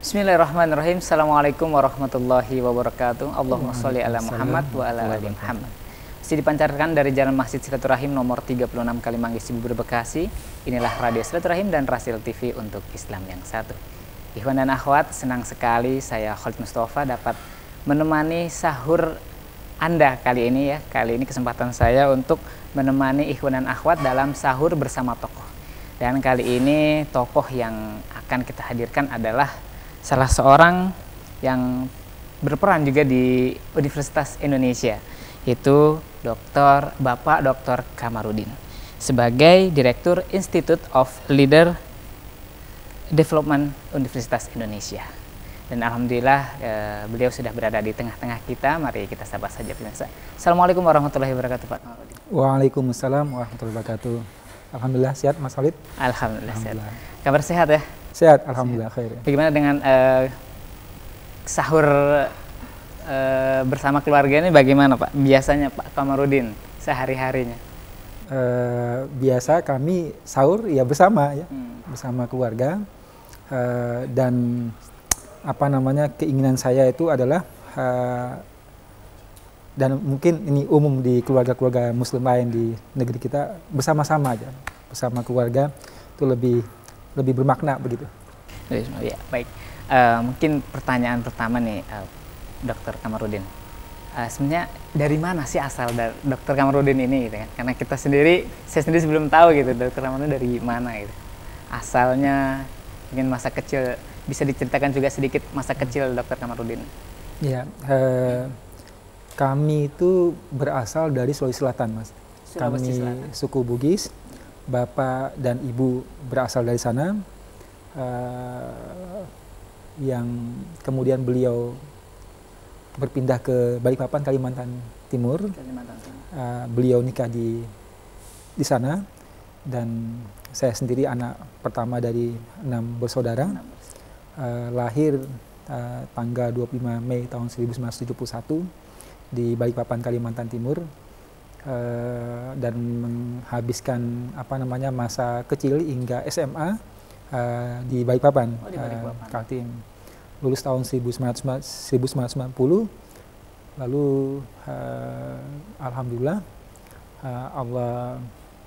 Bismillahirrahmanirrahim. Assalamualaikum warahmatullahi wabarakatuh. Allahumma sholli ala Muhammad wa ala ali Muhammad. Masih dipancarkan dari Jalan Masjid Silaturahim nomor 36 Kalimanggis Cibubur, Bekasi. Inilah Radio Silaturahim dan Rasil TV untuk Islam yang satu. Ikhwan dan akhwat, senang sekali saya Khalid Mustafa dapat menemani sahur Anda kali ini ya. Kali ini kesempatan saya untuk menemani ikhwan dan akhwat dalam sahur bersama tokoh. Dan kali ini tokoh yang akan kita hadirkan adalah salah seorang yang berperan juga di Universitas Indonesia, yaitu Bapak Dr. Kamarudin sebagai Direktur Institute of Leader Development Universitas Indonesia. Dan alhamdulillah beliau sudah berada di tengah-tengah kita. Mari kita sapa saja pemirsa. Assalamualaikum warahmatullahi wabarakatuh, Pak Kamarudin. Waalaikumsalam warahmatullahi wabarakatuh. Alhamdulillah sehat, Mas Khalid. Alhamdulillah sehat. Kabar sehat ya? Sehat, alhamdulillah khair. Bagaimana dengan sahur bersama keluarga ini, bagaimana Pak? Biasanya Pak Kamarudin sehari-harinya? Biasa kami sahur ya bersama ya, bersama keluarga. Dan keinginan saya itu adalah dan mungkin ini umum di keluarga-keluarga Muslim lain di negeri kita, bersama-sama aja, bersama keluarga itu lebih bermakna begitu. Ya, baik. Mungkin pertanyaan pertama nih, Dr. Kamarudin. Sebenarnya dari mana sih asal Dr. Kamarudin ini gitu kan? Karena saya sendiri sebelum tahu gitu Dr. Kamarudin dari mana gitu. Asalnya, mungkin masa kecil, bisa diceritakan juga sedikit masa kecil Dr. Kamarudin. Iya, kami itu berasal dari Sulawesi Selatan, Mas. Sulawesi Selatan. Kami suku Bugis. Bapak dan Ibu berasal dari sana, yang kemudian beliau berpindah ke Balikpapan, Kalimantan Timur. Beliau nikah di sana, dan saya sendiri anak pertama dari 6 bersaudara. Lahir tanggal 25 Mei tahun 1971 di Balikpapan, Kalimantan Timur. Dan menghabiskan masa kecil hingga SMA di Balikpapan, Kaltim. Lulus tahun 1990, lalu alhamdulillah Allah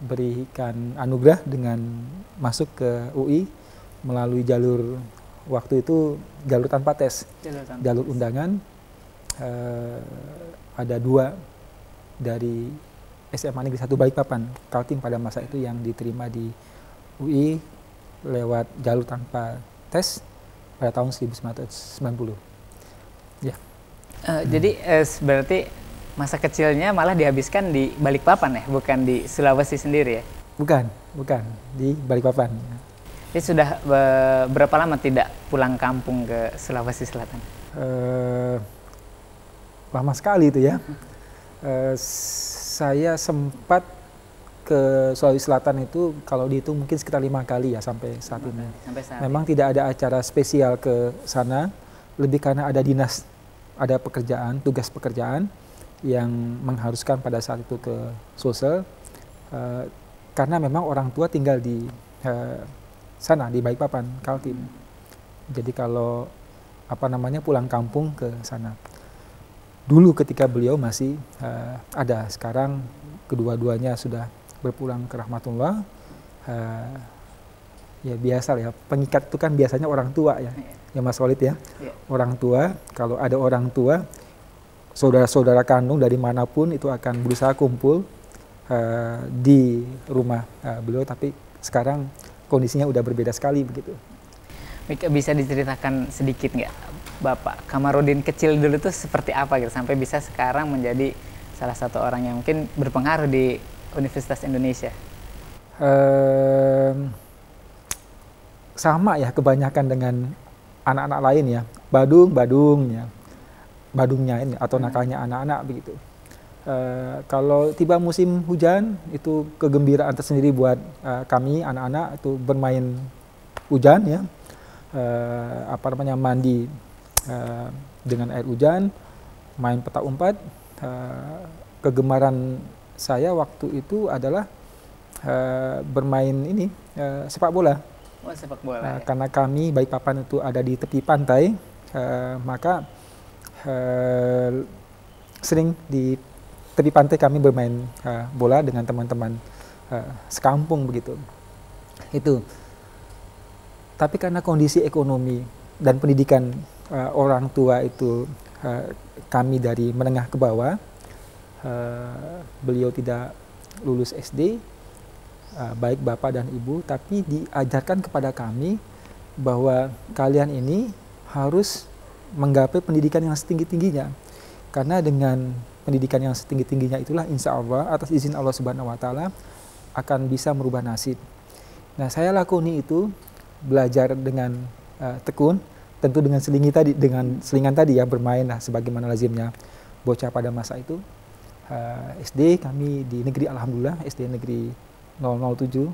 berikan anugerah dengan masuk ke UI melalui jalur, waktu itu jalur tanpa tes, jalur undangan. Ada 2 dari SMA Negeri 1 Balikpapan, Kaltim pada masa itu yang diterima di UI lewat jalur tanpa tes pada tahun 1990. Ya. Jadi berarti masa kecilnya malah dihabiskan di Balikpapan ya, bukan di Sulawesi sendiri ya? Bukan, di Balikpapan. Jadi sudah berapa lama tidak pulang kampung ke Sulawesi Selatan? Lama sekali itu ya. Saya sempat ke Sulawesi Selatan itu kalau dihitung mungkin sekitar 5 kali ya sampai saat ini. Memang tidak ada acara spesial ke sana, lebih karena ada dinas, ada pekerjaan, tugas pekerjaan yang mengharuskan pada saat itu ke Sulsel, karena memang orang tua tinggal di sana di Balikpapan, Kaltim. Jadi kalau pulang kampung ke sana. Dulu ketika beliau masih ada, sekarang kedua-duanya sudah berpulang ke rahmatullah. Ya biasa ya, pengikat itu kan biasanya orang tua ya, ya Mas Khalid ya. Orang tua, kalau ada orang tua, saudara-saudara kandung dari manapun itu akan berusaha kumpul di rumah beliau, tapi sekarang kondisinya udah berbeda sekali begitu. Bisa diceritakan sedikit nggak, Bapak Kamarudin kecil dulu tuh seperti apa gitu sampai bisa sekarang menjadi salah satu orang yang mungkin berpengaruh di Universitas Indonesia? Sama ya, kebanyakan dengan anak-anak lain ya, badungnya ini atau nakalnya anak-anak begitu. Kalau tiba musim hujan itu kegembiraan tersendiri buat kami anak-anak itu bermain hujan ya, mandi dengan air hujan, main petak umpet. Kegemaran saya waktu itu adalah bermain sepak bola. Oh, sepak bola. Karena kami Balikpapan itu ada di tepi pantai, maka sering di tepi pantai kami bermain bola dengan teman-teman sekampung begitu. Itu. Tapi karena kondisi ekonomi dan pendidikan orang tua itu kami dari menengah ke bawah, beliau tidak lulus SD, baik bapak dan ibu, tapi diajarkan kepada kami bahwa kalian ini harus menggapai pendidikan yang setinggi-tingginya. Karena dengan pendidikan yang setinggi-tingginya itulah insya Allah atas izin Allah Subhanahu wa Ta'ala akan bisa merubah nasib. Nah, saya lakoni itu, belajar dengan tekun, tentu dengan selingan tadi ya, bermain lah sebagaimana lazimnya bocah pada masa itu. SD kami di negeri, alhamdulillah SD negeri 007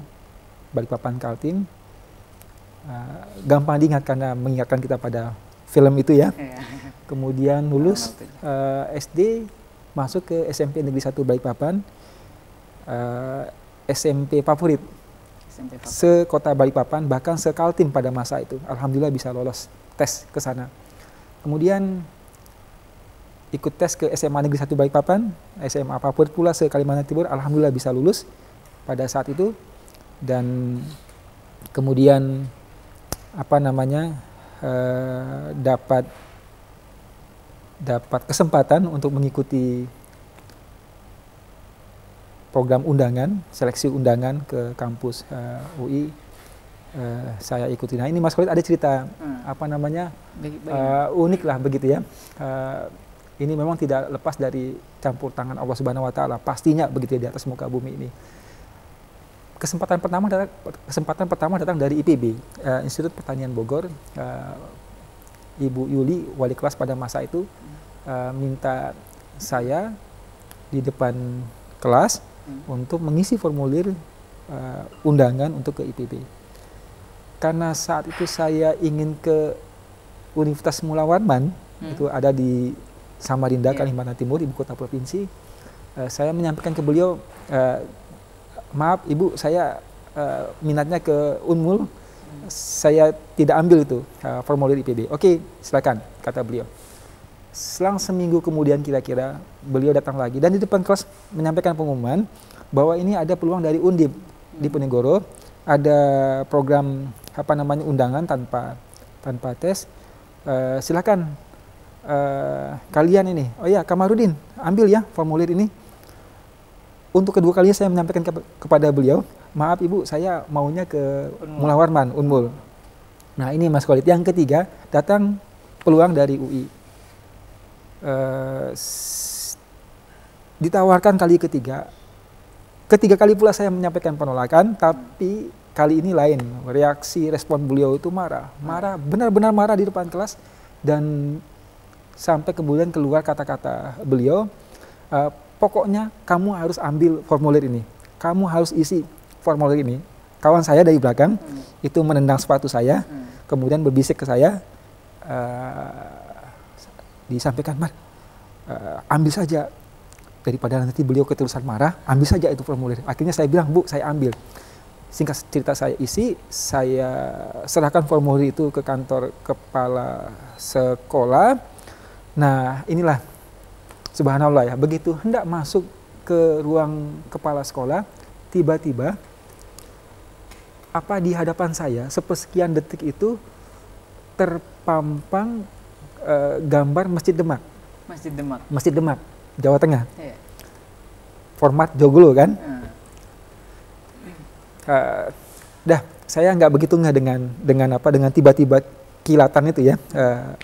Balikpapan Kaltim. Gampang diingat karena mengingatkan kita pada film itu ya. Kemudian lulus SD, masuk ke SMP Negeri 1 Balikpapan, SMP favorit se-kota Balikpapan, bahkan se-Kaltim pada masa itu. Alhamdulillah bisa lolos tes ke sana. Kemudian ikut tes ke SMA Negeri 1 Balikpapan, SMA favorit pula se-Kalimantan Timur, alhamdulillah bisa lulus pada saat itu. Dan kemudian dapat kesempatan untuk mengikuti program undangan, seleksi undangan ke kampus UI. Saya ikuti. Nah, ini Mas Khalid ada cerita unik lah begitu ya. Ini memang tidak lepas dari campur tangan Allah Subhanahu wa Ta'ala, pastinya begitu ya, di atas muka bumi ini. Kesempatan pertama datang dari IPB, Institut Pertanian Bogor. Ibu Yuli, wali kelas pada masa itu, minta saya di depan kelas untuk mengisi formulir undangan untuk ke IPB. Karena saat itu saya ingin ke Universitas Mula Warman, itu ada di Samarinda, Kalimantan Timur, ibu kota provinsi. Saya menyampaikan ke beliau, maaf Ibu, saya minatnya ke Unmul, saya tidak ambil itu formulir IPB. Oke, silakan, kata beliau. Selang seminggu kemudian kira-kira beliau datang lagi dan di depan kelas menyampaikan pengumuman bahwa ini ada peluang dari Undip di Penegoro, ada program undangan tanpa tes. Silakan kalian ini, oh ya Kamarudin, ambil ya formulir ini. Untuk kedua kalinya saya menyampaikan kepada beliau, maaf Ibu, saya maunya ke Mula Warman, Unmul. Nah, ini Mas Khalid. Yang ketiga, datang peluang dari UI. Ditawarkan kali ketiga. Ketiga kali pula saya menyampaikan penolakan, tapi kali ini lain. Reaksi respon beliau itu marah, benar-benar marah di depan kelas, dan sampai kemudian keluar kata-kata beliau, pokoknya kamu harus ambil formulir ini, kamu harus isi formulir ini. Kawan saya dari belakang itu menendang sepatu saya, kemudian berbisik ke saya, disampaikan, Mar, ambil saja, daripada nanti beliau keterusan marah, ambil saja itu formulir. Akhirnya saya bilang, Bu, saya ambil. Singkat cerita saya isi, saya serahkan formulir itu ke kantor kepala sekolah. Nah, inilah subhanallah ya, begitu hendak masuk ke ruang kepala sekolah, tiba-tiba di hadapan saya sepersekian detik itu terpampang gambar Masjid Demak. Masjid Demak, Jawa Tengah. Yeah. Format Joglo kan. Saya nggak begitu dengan tiba-tiba kilatan itu ya,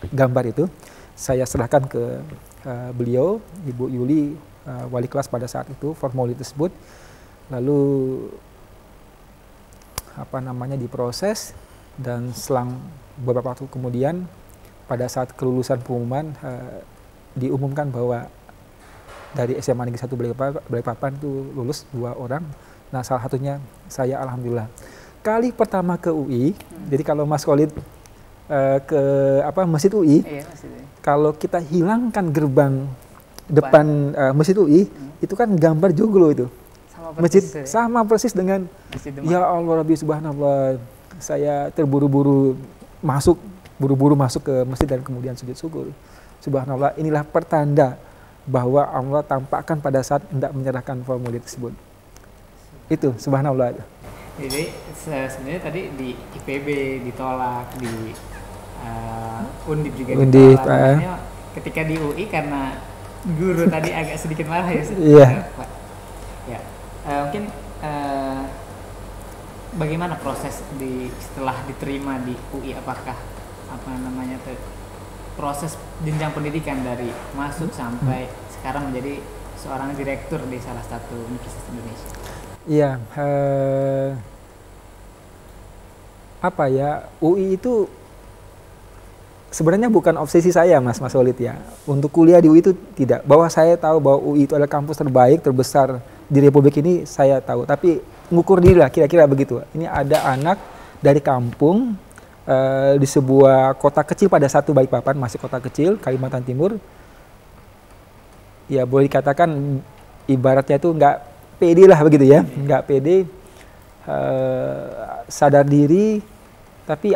gambar itu. Saya serahkan ke beliau, Ibu Yuli, wali kelas pada saat itu, formulir tersebut. Lalu diproses, dan selang beberapa waktu kemudian pada saat kelulusan pengumuman diumumkan bahwa dari SMA Negeri 1 Balikpapan itu lulus 2 orang. Nah, salah satunya saya, alhamdulillah. Kali pertama ke UI, jadi kalau Mas Khalid ke Masjid UI, kalau kita hilangkan gerbang depan Masjid UI, itu kan gambar joglo itu. Sama persis dengan ya Allah Rabbi Subhanallah, saya buru-buru masuk ke masjid dan kemudian sujud syukur. Subhanallah, inilah pertanda bahwa Allah tampakkan pada saat hendak menyerahkan formulir tersebut. Itu subhanallah. Jadi sebenarnya tadi di IPB ditolak, di Undip juga ditolak. Ketika di UI karena guru tadi agak sedikit marah ya. Iya. Ya. Mungkin bagaimana proses setelah diterima di UI, apakah proses jenjang pendidikan dari masuk sampai sekarang menjadi seorang direktur di salah satu universitas Indonesia? Iya, UI itu sebenarnya bukan obsesi saya, Mas Walid ya. Untuk kuliah di UI itu tidak. Bahwa saya tahu bahwa UI itu adalah kampus terbaik, terbesar di Republik ini, saya tahu. Tapi ngukur diri lah, kira-kira begitu. Ini ada anak dari kampung, di sebuah kota kecil pada satu Balikpapan, masih kota kecil, Kalimantan Timur. Ya boleh dikatakan ibaratnya itu nggak pede lah begitu ya, nggak pede, sadar diri, tapi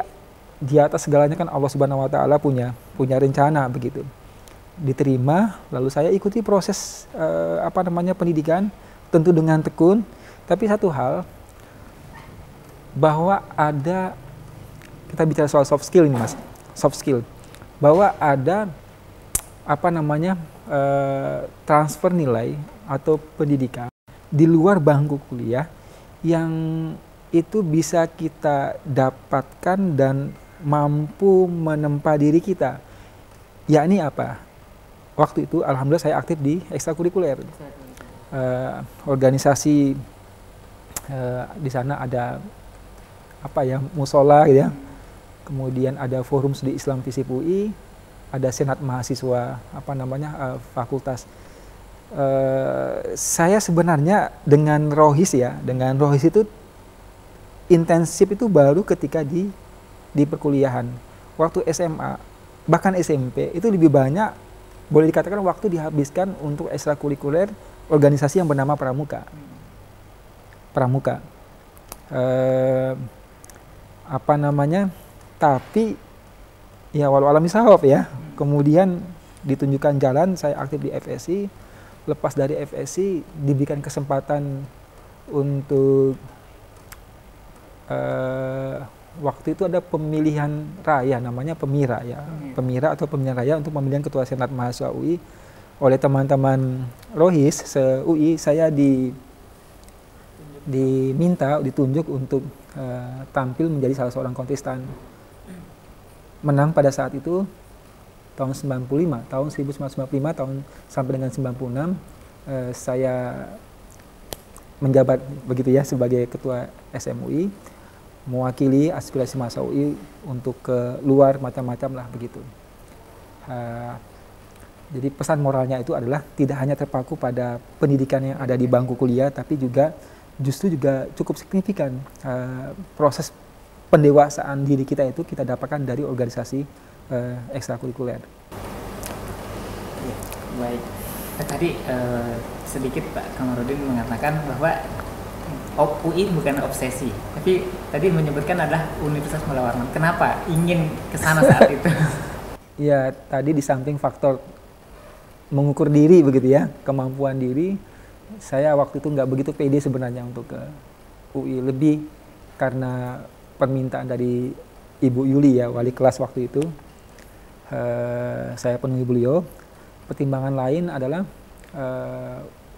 di atas segalanya kan Allah Subhanahu Wa Taala punya rencana begitu. Diterima, lalu saya ikuti proses pendidikan, tentu dengan tekun. Tapi satu hal, bahwa kita bicara soal soft skill ini, Mas, soft skill, bahwa ada transfer nilai atau pendidikan di luar bangku kuliah yang itu bisa kita dapatkan dan mampu menempa diri kita. Yakni apa? Waktu itu alhamdulillah saya aktif di ekstrakurikuler, organisasi, di sana ada musola gitu ya. Kemudian ada forum studi Islam FISIP UI, ada senat mahasiswa fakultas. Saya sebenarnya dengan rohis itu intensif itu baru ketika di perkuliahan. Waktu SMA, bahkan SMP itu lebih banyak, boleh dikatakan waktu dihabiskan untuk ekstrakurikuler organisasi yang bernama Pramuka. Tapi ya walau alam sahab ya. Kemudian ditunjukkan jalan, saya aktif di FSI. Lepas dari FSI diberikan kesempatan untuk waktu itu ada pemilihan raya, namanya Pemira ya. Pemira atau pemilihan raya untuk pemilihan ketua senat mahasiswa UI oleh teman-teman Rohis se-UI. Saya ditunjuk untuk tampil menjadi salah seorang kontestan. Menang pada saat itu tahun 1995 sampai dengan 96, saya menjabat begitu ya sebagai ketua SMUI, mewakili aspirasi mahasiswa UI untuk ke luar macam-macam lah begitu. Jadi pesan moralnya itu adalah tidak hanya terpaku pada pendidikan yang ada di bangku kuliah, tapi justru juga cukup signifikan proses pendewasaan diri kita itu kita dapatkan dari organisasi ekstrakurikuler. Ya, baik. Tadi sedikit Pak Kamarudin mengatakan bahwa UI bukan obsesi, tapi tadi menyebutkan adalah Universitas Mula Warman. Kenapa ingin ke sana saat itu? Ya, tadi di samping faktor mengukur diri begitu ya, kemampuan diri, saya waktu itu nggak begitu pede sebenarnya untuk ke UI, lebih karena permintaan dari Ibu Yuli ya, wali kelas waktu itu. Saya penuhi beliau. Pertimbangan lain adalah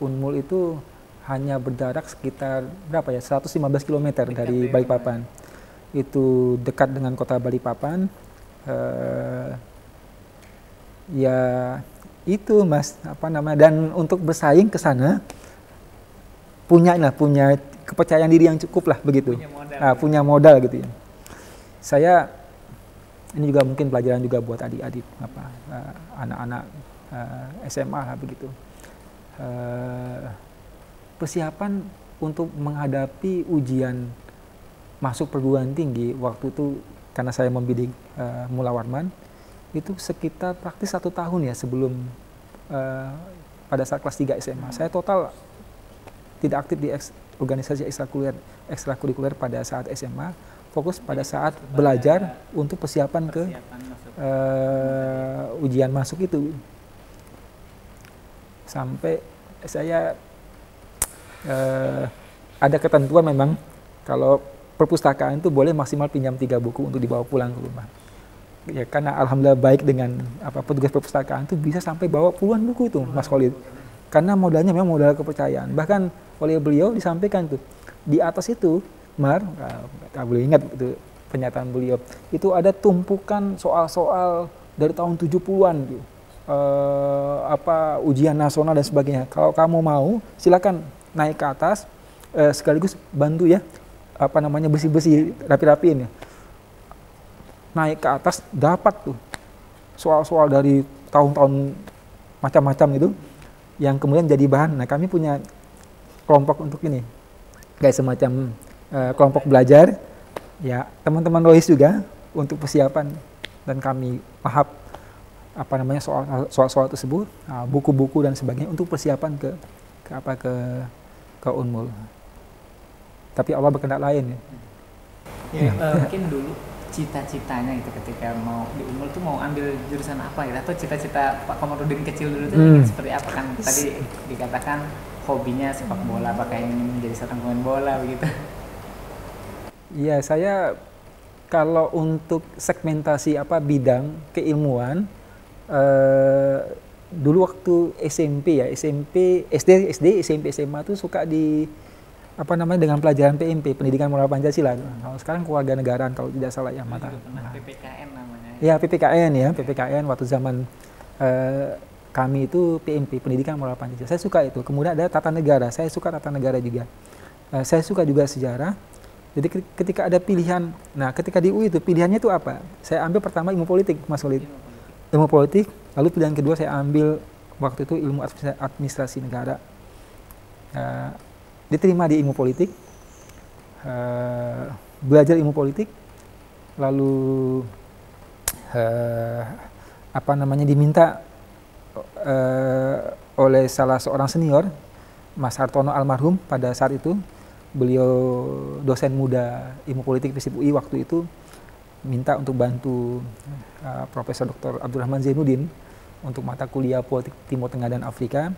Unmul itu hanya berjarak sekitar 115 km dari Balikpapan. Itu dekat dengan kota Balikpapan. Ya itu Mas, dan untuk bersaing ke sana punya kepercayaan diri yang cukup lah begitu. Punya modal gitu ya. Saya ini juga mungkin pelajaran juga buat adik-adik anak-anak SMA lah begitu. Persiapan untuk menghadapi ujian masuk perguruan tinggi waktu itu, karena saya membidik Mula Warman, itu sekitar praktis 1 tahun ya sebelum pada saat kelas 3 SMA. Saya total tidak aktif di organisasi ekstrakurikuler pada saat SMA. fokus pada saat belajar untuk persiapan ke ujian masuk itu. Sampai saya ada ketentuan memang kalau perpustakaan itu boleh maksimal pinjam 3 buku untuk dibawa pulang ke rumah. Ya karena alhamdulillah baik dengan petugas perpustakaan itu bisa sampai bawa puluhan buku itu Mas Khalid. Karena modalnya memang modal kepercayaan. Bahkan oleh beliau disampaikan tuh di atas itu boleh ingat itu pernyataan beliau. Itu ada tumpukan soal-soal dari tahun 70-an tuh. Ujian nasional dan sebagainya. Kalau kamu mau silakan naik ke atas sekaligus bantu ya bersih-bersih rapi-rapiin ya. Naik ke atas dapat tuh soal-soal dari tahun-tahun macam-macam itu yang kemudian jadi bahan. Nah kami punya kelompok untuk ini kayak semacam kelompok belajar ya, teman-teman Rois juga untuk persiapan, dan kami soal-soal tersebut, buku-buku dan sebagainya untuk persiapan ke Unmul. Tapi Allah berkehendak lain ya. Mungkin dulu cita-citanya itu ketika mau di Unmul tuh mau ambil jurusan apa gitu, atau cita-cita Pak Komarudin kecil dulu tuh ingin seperti apa, kan tadi dikatakan hobinya sepak bola, apakah ingin menjadi seorang pemain bola begitu? Iya, saya kalau untuk segmentasi bidang keilmuan dulu waktu SMP, SD, SMP, SMA tuh suka di dengan pelajaran PMP, Pendidikan Moral Pancasila. Kalau sekarang kewarganegaraan kalau tidak salah ya mata. PPKN namanya. Ya PPKN waktu zaman kami itu PMP, Pendidikan Moral Pancasila. Saya suka itu. Kemudian ada tata negara, saya suka tata negara juga. Saya suka juga sejarah. Jadi ketika ada pilihan, ketika di UI itu pilihannya itu apa? Saya ambil pertama ilmu politik, Mas Khalid. Ilmu politik, lalu pilihan kedua saya ambil waktu itu ilmu administrasi negara. Diterima di ilmu politik, belajar ilmu politik, lalu diminta oleh salah seorang senior, Mas Hartono almarhum pada saat itu, beliau dosen muda ilmu politik FISIP UI waktu itu, minta untuk bantu Profesor Dr. Abdurrahman Zainuddin untuk mata kuliah politik Timur Tengah dan Afrika,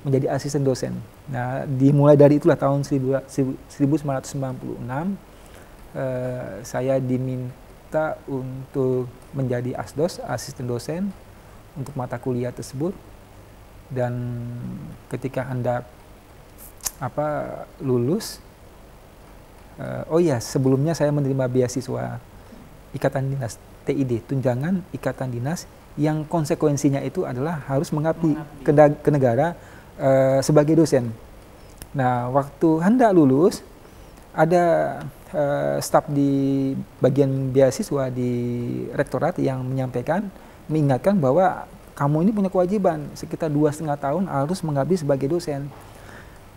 menjadi asisten dosen. Nah, dimulai dari itulah tahun 1996 saya diminta untuk menjadi asdos, asisten dosen untuk mata kuliah tersebut. Dan ketika hendak lulus, sebelumnya saya menerima beasiswa Ikatan Dinas TID, tunjangan Ikatan Dinas, yang konsekuensinya itu adalah harus mengabdi ke negara sebagai dosen. Nah, waktu hendak lulus, ada staf di bagian beasiswa di rektorat yang mengingatkan bahwa kamu ini punya kewajiban sekitar 2,5 tahun harus mengabdi sebagai dosen.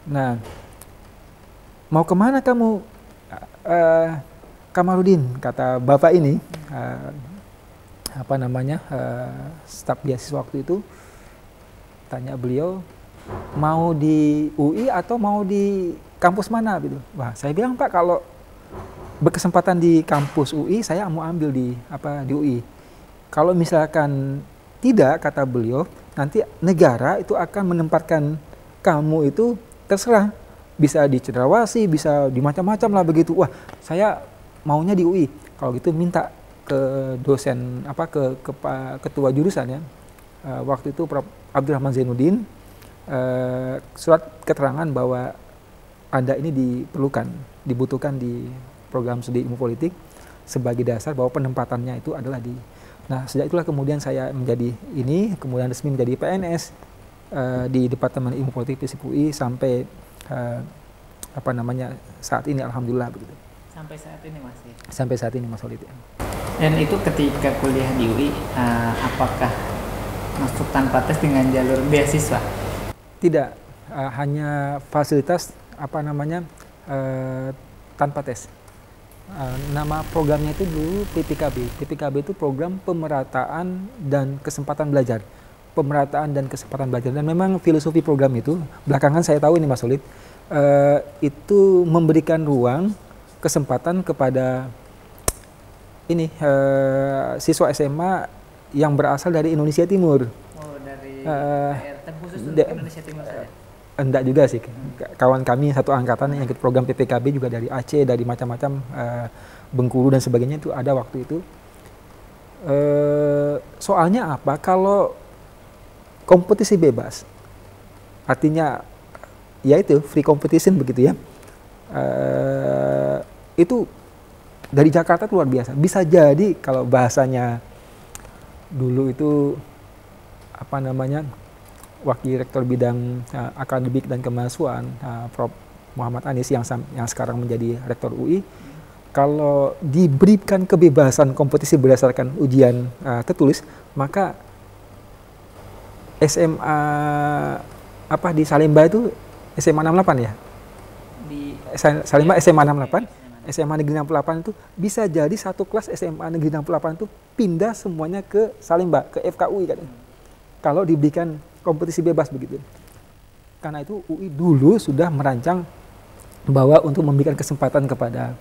Nah, mau kemana kamu, Kamarudin, kata bapak ini, staf beasiswa waktu itu, tanya beliau, mau di UI atau mau di kampus mana gitu. Wah, saya bilang, Pak, kalau berkesempatan di kampus UI, saya mau ambil di UI. Kalau misalkan tidak, kata beliau, nanti negara itu akan menempatkan kamu itu terserah, bisa di Cendrawasih, bisa di macam-macam lah begitu. Wah, saya maunya di UI. Kalau gitu minta ke dosen ke ketua jurusan ya. Waktu itu Prof. Abdurrahman Zainuddin, surat keterangan bahwa Anda ini dibutuhkan di program studi ilmu politik sebagai dasar bahwa penempatannya itu adalah di. Nah, sejak itulah kemudian saya menjadi kemudian resmi menjadi PNS di Departemen Ilmu Politik FISIP UI sampai saat ini, alhamdulillah begitu. Sampai saat ini masih. Sampai saat ini, Mas Khalid. Dan itu ketika kuliah di UI, apakah masuk tanpa tes dengan jalur beasiswa? Tidak, hanya fasilitas tanpa tes. Nama programnya itu dulu PPKB. PPKB itu program pemerataan dan kesempatan belajar. Pemerataan dan kesempatan belajar. Dan memang filosofi program itu, belakangan saya tahu ini Mas Khalid, itu memberikan ruang, kesempatan kepada ini siswa SMA yang berasal dari Indonesia Timur. Oh, dari daerah khusus untuk Indonesia Timur saja? Enggak juga sih. Kawan kami satu angkatan yang ikut program PPKB juga dari Aceh, dari macam-macam Bengkulu dan sebagainya itu ada waktu itu. Soalnya apa? Kalau kompetisi bebas, artinya ya itu free competition begitu ya. Itu dari Jakarta luar biasa. Bisa jadi kalau bahasanya dulu itu apa namanya, Wakil Rektor Bidang Akademik dan Kemahasiswaan Prof. Muhammad Anies yang sekarang menjadi Rektor UI, kalau diberikan kebebasan kompetisi berdasarkan ujian tertulis, maka SMA apa di Salemba itu SMA 68 ya? Di Salemba SMA 68. SMA Negeri 68 itu bisa jadi satu kelas SMA Negeri 68 itu pindah semuanya ke Salemba, ke FKUI kan. Kalau diberikan kompetisi bebas begitu. Karena itu UI dulu sudah merancang bahwa untuk memberikan kesempatan kepada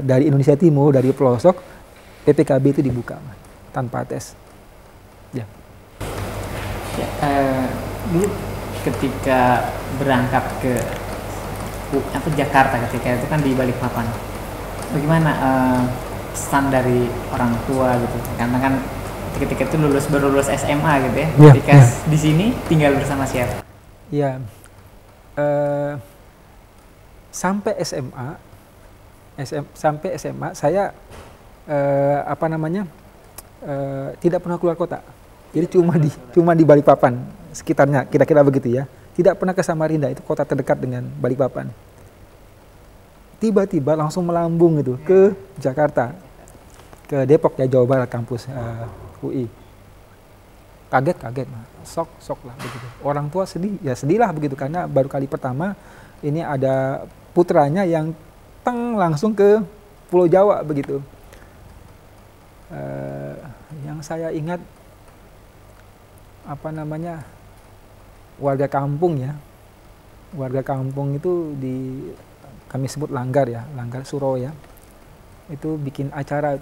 dari Indonesia Timur, dari pelosok, PPKB itu dibuka tanpa tes. Ya. Dulu ketika berangkat ke Jakarta, ketika itu kan di Balikpapan, bagaimana pesan dari orang tua gitu? Karena kan ketika itu baru lulus SMA gitu ya, ketika di sini tinggal bersama siapa? Ya, sampai SMA saya apa namanya tidak pernah keluar kota. Jadi cuma di Balikpapan sekitarnya, kira-kira begitu ya. Tidak pernah ke Samarinda, itu kota terdekat dengan Balikpapan. Tiba-tiba langsung melambung gitu ke Jakarta, ke Depok ya, Jawa Barat, kampus UI. Kaget, sok lah begitu. Orang tua sedih lah begitu, karena baru kali pertama ini ada putranya yang langsung ke Pulau Jawa begitu. Yang saya ingat apa namanya, warga kampung ya, warga kampung itu kami sebut langgar ya, langgar Suro ya, itu bikin acara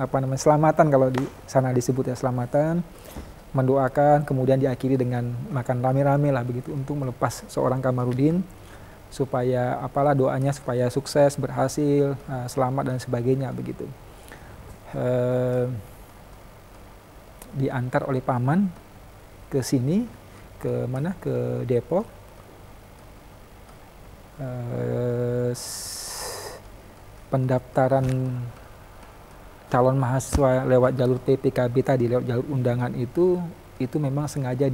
apa namanya, selamatan, kalau di sana disebut ya selamatan, mendoakan, kemudian diakhiri dengan makan rame-rame lah begitu untuk melepas seorang Kamarudin, supaya apalah doanya supaya sukses, berhasil, selamat dan sebagainya begitu. Diantar oleh paman ke sini, ke mana, ke Depok. Pendaftaran calon mahasiswa lewat jalur PPKB tadi, lewat jalur undangan itu memang sengaja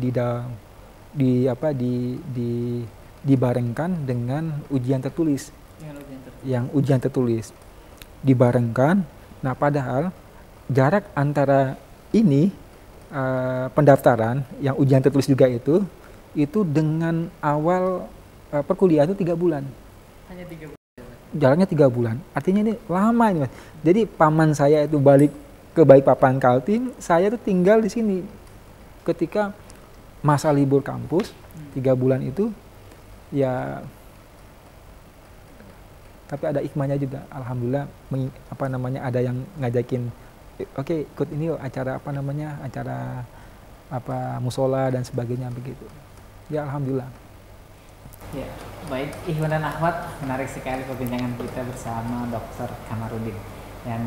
dibarengkan dengan ujian tertulis. Yang ujian tertulis dibarengkan. Nah, padahal jarak antara ini pendaftaran yang ujian tertulis juga itu dengan awal perkuliahan itu 3 bulan. Hanya 3 bulan. Jaraknya 3 bulan. Artinya ini lama ini, Mas. Jadi paman saya itu balik ke Balikpapan Kaltim, saya tuh tinggal di sini. Ketika masa libur kampus 3 bulan itu ya, tapi ada hikmahnya juga. Alhamdulillah apa namanya, ada yang ngajakin, oke, ikut ini yuk, acara apa namanya, acara apa musola dan sebagainya begitu. Ya alhamdulillah. Ya, baik Ikhwan dan Akhwat, menarik sekali perbincangan kita bersama Dr. Kamarudin. Dan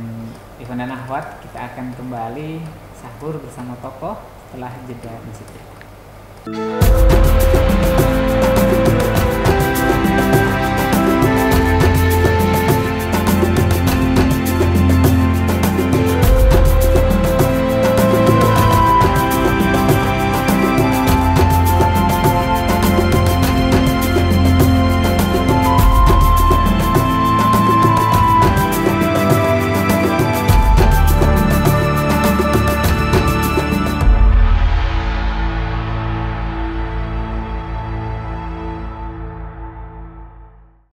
Ikhwan dan Akhwat, kita akan kembali sahur bersama tokoh setelah jeda musik.